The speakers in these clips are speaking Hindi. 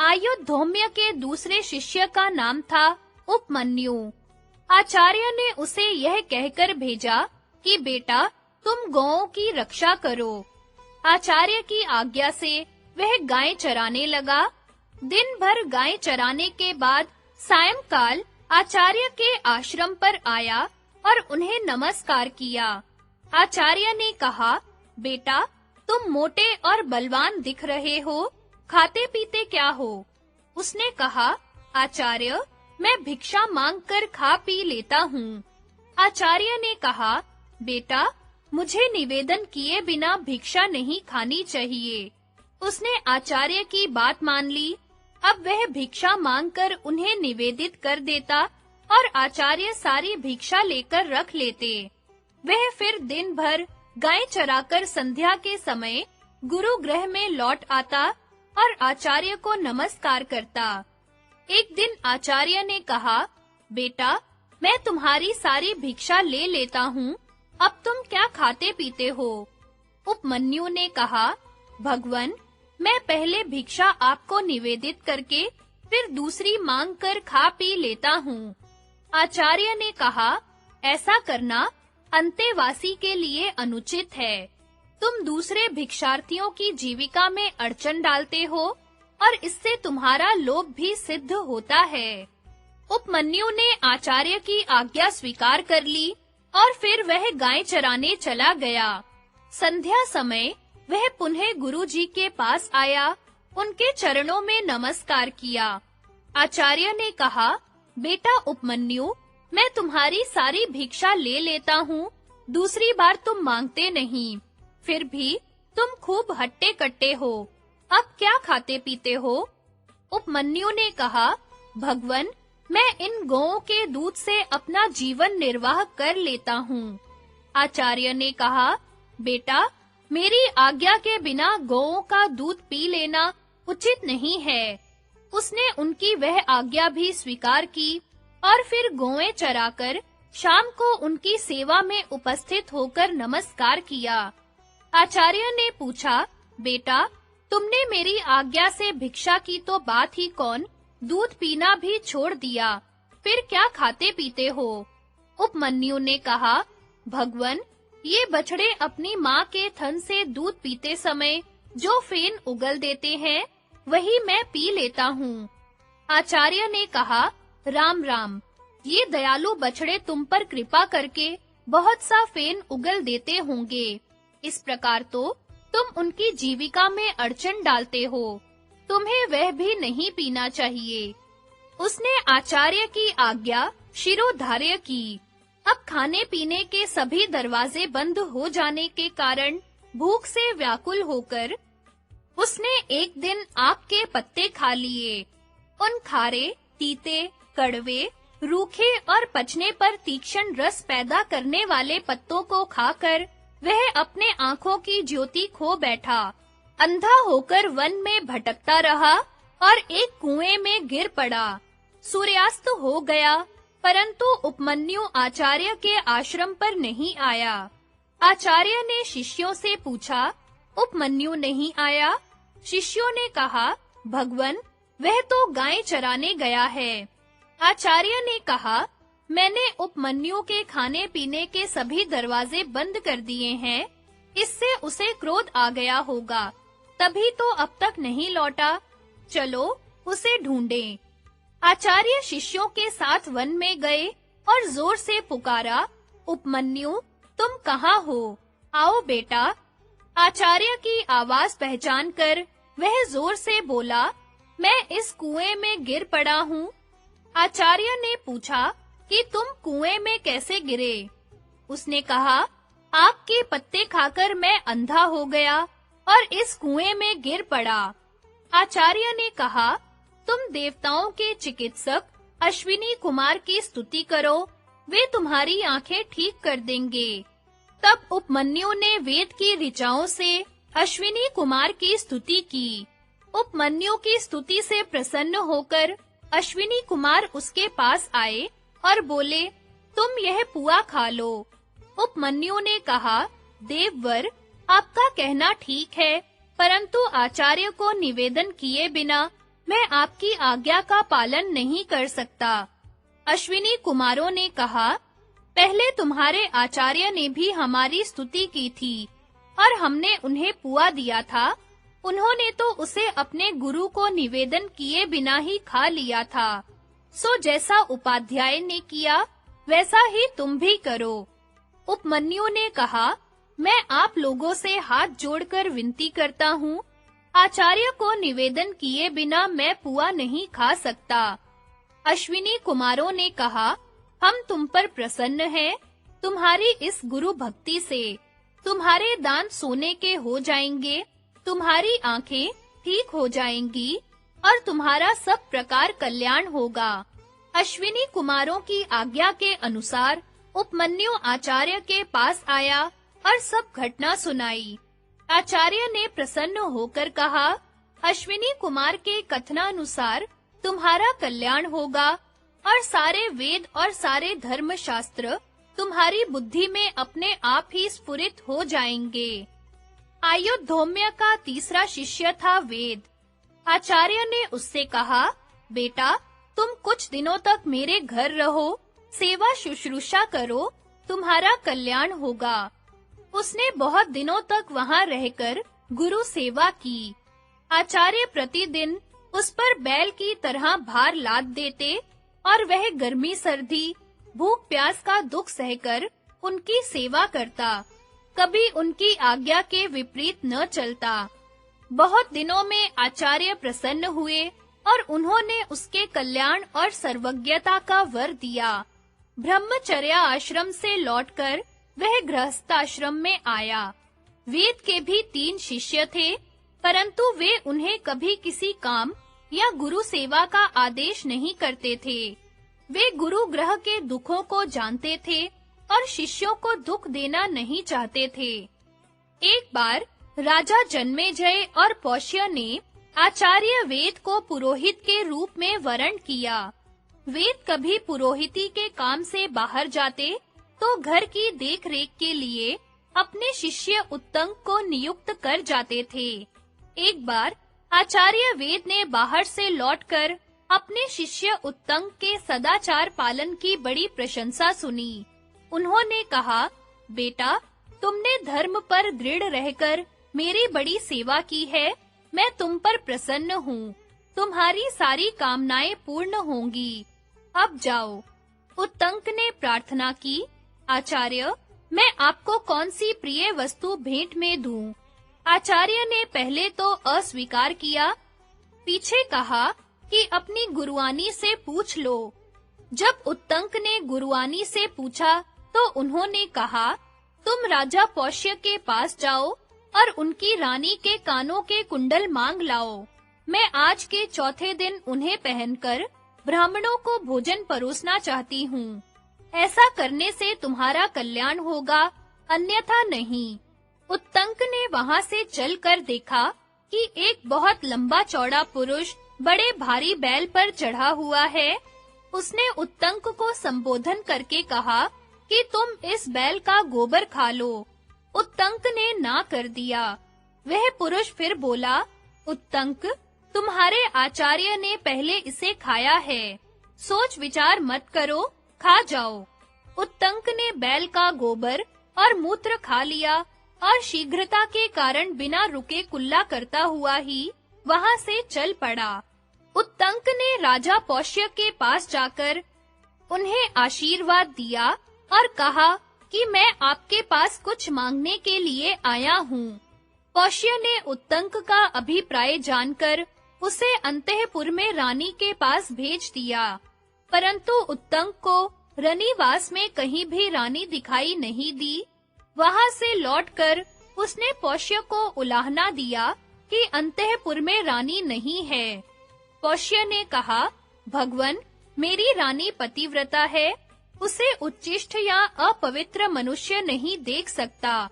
आयुधौम्य के दूसरे शिष्य का नाम था उपमन्यु। आचार्य ने उसे यह कहकर भेजा कि बेटा तुम गौओं की रक्षा करो। आचार्य की आज्ञा से वह गाय चराने लगा। दिन भर गाय चराने के बाद सायंकाल आचार्य के आश्रम पर आया और उन्हें नमस्कार किया। आचार्य ने कहा, बेटा तुम मोटे और बलवान दिख रहे हो, खाते पीते क्या हो? उसने कहा, आचार्य मैं भिक्षा मांगकर खा पी लेता हूँ। आचार्य ने कहा, बेटा मुझे निवेदन किए बिना भिक्षा नहीं खानी चाहिए। उसने आचार्य की बात मान ली। अब वह भिक्षा मांगकर उन्हें निवेदित कर देता और आचार्य सारी भिक्षा लेकर रख लेते। वह फिर दिन भर गाय चराकर संध्या के समय गुरुगृह में लौट आता और आचार्य को नमस्कार करता। एक दिन आचार्य ने कहा, बेटा मैं तुम्हारी सारी भिक्षा ले लेता हूँ, अब तुम क्या खाते पीते हो? उपमन्यु ने कहा, भगवन मैं पहले भिक्षा आपको निवेदित करके फिर दूसरी मांग कर खा पी लेता हूँ। आचार्य ने कहा, ऐसा करना अंतेवासी के लिए अनुचित है। तुम दूसरे भिक्षार्थियों की जीविका में अड़चन डालते हो और इससे तुम्हारा लोभ भी सिद्ध होता है। उपमन्यु ने आचार्य की आज्ञा स्वीकार कर ली और फिर वह गाय चराने चला गया। संध्या समय वह पुनः गुरुजी के पास आया, उनके चरणों में नमस्कार किया। आचार्य ने कहा, बेटा उपमन्यु मैं तुम्हारी सारी भिक्षा ले लेता हूँ, दूसरी बार तुम मांगते नहीं, फिर भी तुम खूब हट्टे-कट्टे हो, अब क्या खाते पीते हो? उपमन्यु ने कहा, भगवन मैं इन गौओं के दूध से अपना जीवन निर्वाह कर लेता हूँ। आचार्य ने कहा, बेटा मेरी आज्ञा के बिना गौओं का दूध पी लेना उचित नहीं है। उसने उनकी वह आज्ञा भी स्वीकार की और फिर गौएं चराकर शाम को उनकी सेवा में उपस्थित होकर नमस्कार किया। आचार्य ने पूछा, बेटा तुमने मेरी आज्ञा से भिक्षा की तो बात ही कौन, दूध पीना भी छोड़ दिया, फिर क्या खाते पीते हो? उपमन्यु ने कहा, भगवन ये बछड़े अपनी माँ के थन से दूध पीते समय जो फेन उगल देते हैं, वही मैं पी लेता हूँ। आचार्य ने कहा, राम राम, ये दयालु बछड़े तुम पर कृपा करके बहुत सा फेन उगल देते होंगे। इस प्रकार तो तुम उनकी जीविका में अड़चन डालते हो, तुम्हें वह भी नहीं पीना चाहिए। उसने आचार्य की आज्ञा शिरोधार्य की। अब खाने पीने के सभी दरवाजे बंद हो जाने के कारण भूख से व्याकुल होकर उसने एक दिन आक के पत्ते खा लिए। उन खारे, तीते, कड़वे, रूखे और पचने पर तीक्ष्ण रस पैदा करने वाले पत्तों को खाकर वह अपने आंखों की ज्योति खो बैठा। अंधा होकर वन में भटकता रहा और एक कुएं में गिर पड़ा। सूर्यास्त हो गया, परंतु उपमन्यु आचार्य के आश्रम पर नहीं आया। आचार्य ने शिष्यों से पूछा, उपमन्यु नहीं आया? शिष्यों ने कहा, भगवन वह तो गाय चराने गया है। आचार्य ने कहा, मैंने उपमन्यु के खाने पीने के सभी दरवाजे बंद कर दिए हैं, इससे उसे क्रोध आ गया होगा, तभी तो अब तक नहीं लौटा। चलो उसे ढूंढें। आचार्य शिष्यों के साथ वन में गए और जोर से पुकारा, उपमन्यु तुम कहाँ हो? आओ बेटा। आचार्य की आवाज पहचान कर वह जोर से बोला, मैं इस कुएं में गिर पड़ा हूँ। आचार्य ने पूछा कि तुम कुएं में कैसे गिरे? उसने कहा, आक के पत्ते खाकर मैं अंधा हो गया और इस कुएं में गिर पड़ा। आचार्य ने कहा, तुम देवताओं के चिकित्सक अश्विनी कुमार की स्तुति करो, वे तुम्हारी आंखें ठीक कर देंगे। तब उपमन्यु ने वेद की ऋचाओं से अश्विनी कुमार की स्तुति की। उपमन्यु की स्तुति से प्रसन्न होकर अश्विनी कुमार उसके पास आए और बोले, तुम यह पुआ खा लो। उपमन्यु ने कहा, देववर, आपका कहना ठीक है, परंतु आचार्य को निवेदन किए बिना मैं आपकी आज्ञा का पालन नहीं कर सकता। अश्विनी कुमारों ने कहा, पहले तुम्हारे आचार्य ने भी हमारी स्तुति की थी और हमने उन्हें पुआ दिया था। उन्होंने तो उसे अपने गुरु को निवेदन किए बिना ही खा लिया था। सो जैसा उपाध्याय ने किया, वैसा ही तुम भी करो। उपमन्यु ने कहा, मैं आप लोगों से हाथ जोड़कर विनती करता हूँ, आचार्य को निवेदन किए बिना मैं पुआ नहीं खा सकता। अश्विनी कुमारों ने कहा, हम तुम पर प्रसन्न हैं, तुम्हारी इस गुरु भक्ति से। तुम्हारे दांत सोने के हो जाएंगे, तुम्हारी आंखें ठीक हो जाएंगी और तुम्हारा सब प्रकार कल्याण होगा। अश्विनी कुमारों की आज्ञा के अनुसार उपमन्यु आचार्य के पास आया और सब घटना सुनाई। आचार्य ने प्रसन्न होकर कहा, अश्विनी कुमार के कथनानुसार तुम्हारा कल्याण होगा और सारे वेद और सारे धर्मशास्त्र तुम्हारी बुद्धि में अपने आप ही स्फुरित हो जाएंगे। आयुधौम्य का तीसरा शिष्य था वेद। आचार्य ने उससे कहा, बेटा, तुम कुछ दिनों तक मेरे घर रहो, सेवा शुश्रूषा करो, तुम्हारा कल्याण होगा। उसने बहुत दिनों तक वहां रहकर गुरु सेवा की। आचार्य प्रतिदिन उस पर बैल की तरह भार लाद देते और वह गर्मी सर्दी, भूख प्यास का दुख सहकर उनकी सेवा करता। कभी उनकी आज्ञा के विपरीत न चलता। बहुत दिनों में आचार्य प्रसन्न हुए और उन्होंने उसके कल्याण और सर्वज्ञता का वर दिया। ब्रह्मचर्य आश्रम से लौटकर वह गृहस्थाश्रम में आया। वेद के भी 3 शिष्य थे, परंतु वे उन्हें कभी किसी काम या गुरु सेवा का आदेश नहीं करते थे। वे गुरु ग्रह के दुखों को जानते थे और शिष्यों को दुख देना नहीं चाहते थे। एक बार राजा जन्मेजय और पौष्य ने आचार्य वेद को पुरोहित के रूप में वरण किया। वेद कभी पुरोहिती के काम से बाहर जाते तो घर की देखरेख के लिए अपने शिष्य उत्तंक को नियुक्त कर जाते थे। एक बार आचार्य वेद ने बाहर से लौटकर अपने शिष्य उत्तंक के सदाचार पालन की बड़ी प्रशंसा सुनी। उन्होंने कहा, बेटा, तुमने धर्म पर दृढ़ रहकर मेरी बड़ी सेवा की है। मैं तुम पर प्रसन्न हूँ। तुम्हारी सारी कामनाएं पूर्ण होंगी। अब जाओ। उत्तंक ने प्रार्थना की, आचार्य, मैं आपको कौन सी प्रिय वस्तु भेंट में दूं? आचार्य ने पहले तो अस्वीकार किया, पीछे कहा कि अपनी गुरुआनी से पूछ लो। जब उत्तंक ने गुरुआनी से पूछा तो उन्होंने कहा, तुम राजा पौष्य के पास जाओ और उनकी रानी के कानों के कुंडल मांग लाओ। मैं आज के चौथे दिन उन्हें पहनकर ब्राह्मणों को भोजन परोसना चाहती हूँ। ऐसा करने से तुम्हारा कल्याण होगा, अन्यथा नहीं। उत्तंक ने वहां से चलकर देखा कि एक बहुत लंबा चौड़ा पुरुष बड़े भारी बैल पर चढ़ा हुआ है। उसने उत्तंक को संबोधन करके कहा कि तुम इस बैल का गोबर खा लो। उत्तंक ने ना कर दिया। वह पुरुष फिर बोला, उत्तंक, तुम्हारे आचार्य ने पहले इसे खाया है। सोच विचार मत करो, खा जाओ। उत्तंक ने बैल का गोबर और मूत्र खा लिया और शीघ्रता के कारण बिना रुके कुल्ला करता हुआ ही वहां से चल पड़ा। उत्तंक ने राजा पौष्य के पास जाकर उन्हें आशीर्वाद दिया और कहा कि मैं आपके पास कुछ मांगने के लिए आया हूँ। पौष्य ने उत्तंक का अभिप्राय जानकर उसे अंतःपुर में रानी के पास भेज दिया, परंतु उत्तंक को रनिवास में कहीं भी रानी दिखाई नहीं दी। वहां से लौटकर उसने पौष्य को उलाहना दिया कि अंतःपुर में रानी नहीं है। पौष्य ने कहा, भगवन, मेरी रानी पतिव्रता है, उसे उच्चिष्ट या अपवित्र मनुष्य नहीं देख सकता।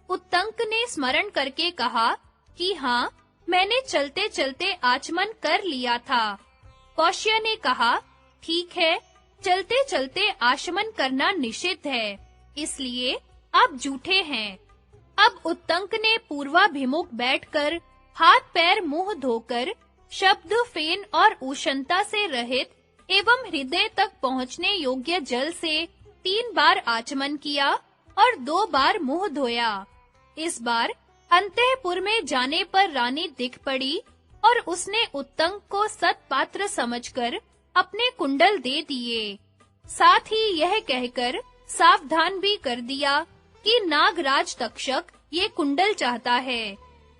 उत्तंक ने स्मरण करके कहा कि हाँ, मैंने चलते-चलते आचमन कर लिया था। पौष्य ने कहा, ठीक है, चलते-चलते आचमन करना निषिद्ध है, इसलिए आप जूठे हैं। अब उत्तंक ने पूर्वाभिमुख बैठकर हाथ पैर मुंह धोकर शब्द, फेन और उष्णता से रहित एवं हृदय तक पहुँचने योग्य जल से 3 बार आचमन किया और 2 बार मुंह धोया। इस बार अंतःपुर में जाने पर रानी दिख पड़ी और उसने उत्तंक को सत्पात्र समझकर अपने कुंडल दे दिए। साथ ही यह कहकर सावधान भी कर दिया कि नागराज तक्षक ये कुंडल चाहता है,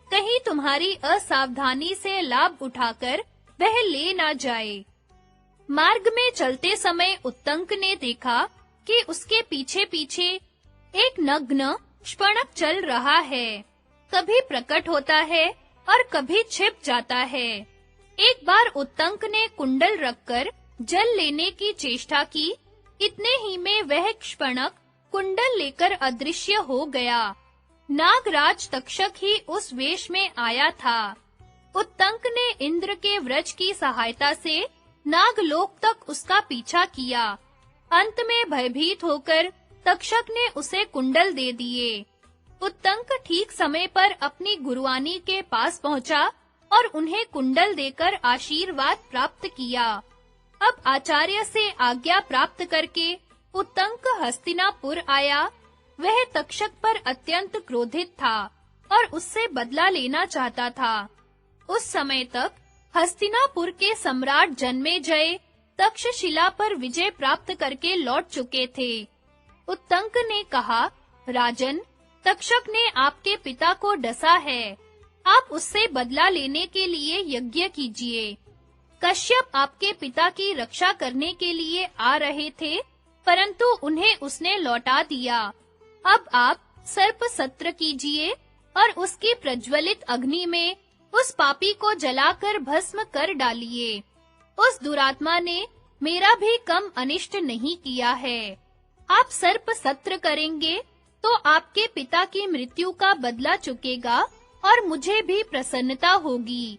कहीं तुम्हारी असावधानी से लाभ उठाकर वह ले ना जाए। मार्ग में चलते समय उत्तंक ने देखा कि उसके पीछे-पीछे एक नग्न शपणक चल रहा है, कभी प्रकट होता है और कभी छिप जाता है। एक बार उत्तंक ने कुंडल रखकर जल लेने की चेष्टा की, इतने ही में वह शपणक कुंडल लेकर अदृश्य हो गया। नागराज तक्षक ही उस वेश में आया था। उत्तंक ने इंद्र के व्रज की सहायता से नागलोक तक उसका पीछा किया। अंत में भयभीत होकर तक्षक ने उसे कुंडल दे दिए। उत्तंक ठीक समय पर अपनी गुरुआनी के पास पहुंचा और उन्हें कुंडल देकर आशीर्वाद प्राप्त किया। अब आचार्य से आज्ञा प्राप्त करके उत्तंक हस्तिनापुर आया। वह तक्षक पर अत्यंत क्रोधित था और उससे बदला लेना चाहता था। उस समय तक हस्तिनापुर के सम्राट जन्मेजय तक्षशिला पर विजय प्राप्त करके लौट चुके थे। उत्तंक ने कहा, राजन, तक्षक ने आपके पिता को डसा है। आप उससे बदला लेने के लिए यज्ञ कीजिए। कश्यप आपके पिता की रक्षा करने के लिए आ रहे थे, परंतु उन्हें उसने लौटा दिया। अब आप सर्प सत्र कीजिए और उसकी प्रज्वलित अग्नि में उस पापी को जलाकर भस्म कर डालिए। उस दुरात्मा ने मेरा भी कम अनिष्ट नहीं किया है। आप सर्प सत्र करेंगे तो आपके पिता की मृत्यु का बदला चुकेगा और मुझे भी प्रसन्नता होगी।